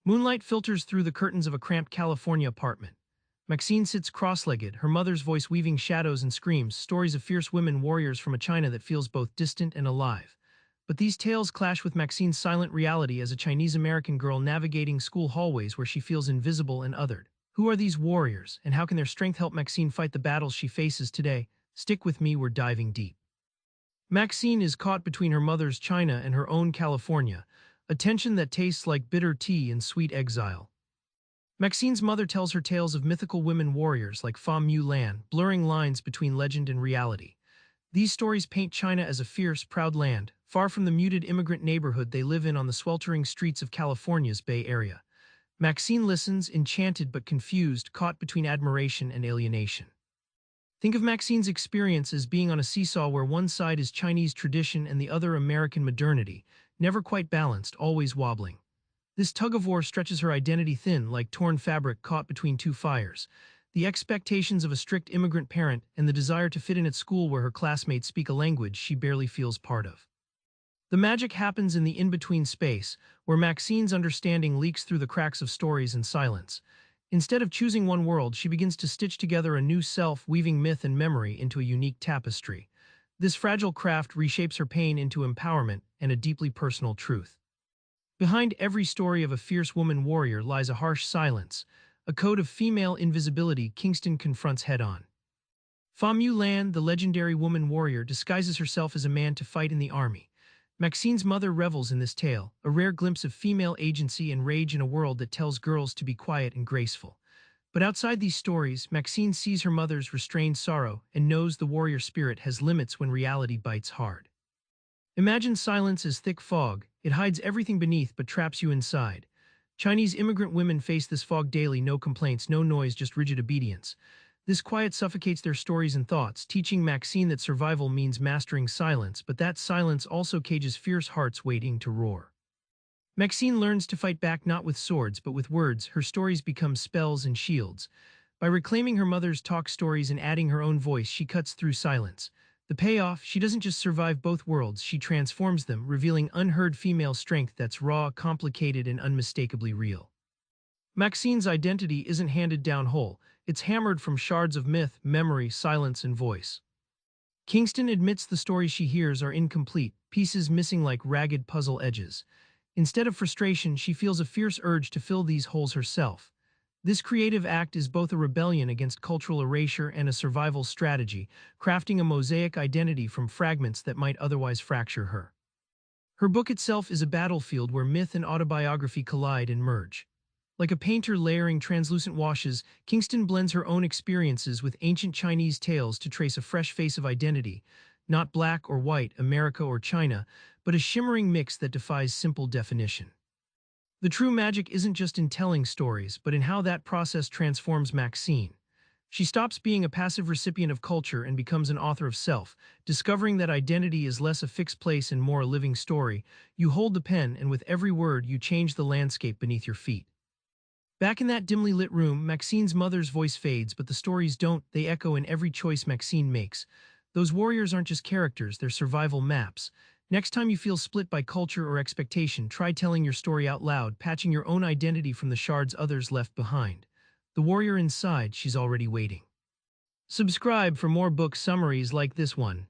Moonlight filters through the curtains of a cramped California apartment. Maxine sits cross-legged, her mother's voice weaving shadows and screams, stories of fierce women warriors from a China that feels both distant and alive. But these tales clash with Maxine's silent reality as a Chinese-American girl navigating school hallways where she feels invisible and othered. Who are these warriors, and how can their strength help Maxine fight the battles she faces today? Stick with me, we're diving deep. Maxine is caught between her mother's China and her own California, a tension that tastes like bitter tea in sweet exile. Maxine's mother tells her tales of mythical women warriors like Fa Mu Lan, blurring lines between legend and reality. These stories paint China as a fierce, proud land, far from the muted immigrant neighborhood they live in on the sweltering streets of California's Bay Area. Maxine listens, enchanted but confused, caught between admiration and alienation. Think of Maxine's experience as being on a seesaw where one side is Chinese tradition and the other American modernity, never quite balanced, always wobbling. This tug-of-war stretches her identity thin, like torn fabric caught between two fires. The expectations of a strict immigrant parent and the desire to fit in at school where her classmates speak a language she barely feels part of. The magic happens in the in-between space, where Maxine's understanding leaks through the cracks of stories and silence. Instead of choosing one world, she begins to stitch together a new self, weaving myth and memory into a unique tapestry. This fragile craft reshapes her pain into empowerment and a deeply personal truth. Behind every story of a fierce woman warrior lies a harsh silence, a code of female invisibility Kingston confronts head-on. Fa Mu Lan, the legendary woman warrior, disguises herself as a man to fight in the army. Maxine's mother revels in this tale, a rare glimpse of female agency and rage in a world that tells girls to be quiet and graceful. But outside these stories, Maxine sees her mother's restrained sorrow and knows the warrior spirit has limits when reality bites hard. Imagine silence as thick fog. It hides everything beneath but traps you inside. Chinese immigrant women face this fog daily, no complaints, no noise, just rigid obedience. This quiet suffocates their stories and thoughts, teaching Maxine that survival means mastering silence, but that silence also cages fierce hearts waiting to roar. Maxine learns to fight back not with swords but with words. Her stories become spells and shields. By reclaiming her mother's talk stories and adding her own voice, she cuts through silence. The payoff: she doesn't just survive both worlds, she transforms them, revealing unheard female strength that's raw, complicated, and unmistakably real. Maxine's identity isn't handed down whole, it's hammered from shards of myth, memory, silence, and voice. Kingston admits the stories she hears are incomplete, pieces missing like ragged puzzle edges. Instead of frustration, she feels a fierce urge to fill these holes herself. This creative act is both a rebellion against cultural erasure and a survival strategy, crafting a mosaic identity from fragments that might otherwise fracture her. Her book itself is a battlefield where myth and autobiography collide and merge. Like a painter layering translucent washes, Kingston blends her own experiences with ancient Chinese tales to trace a fresh face of identity, not black or white, America or China, but a shimmering mix that defies simple definition. The true magic isn't just in telling stories, but in how that process transforms Maxine. She stops being a passive recipient of culture and becomes an author of self, discovering that identity is less a fixed place and more a living story. You hold the pen, and with every word, you change the landscape beneath your feet. Back in that dimly lit room, Maxine's mother's voice fades, but the stories don't. They echo in every choice Maxine makes. Those warriors aren't just characters, they're survival maps. Next time you feel split by culture or expectation, try telling your story out loud, patching your own identity from the shards others left behind. The warrior inside, she's already waiting. Subscribe for more book summaries like this one.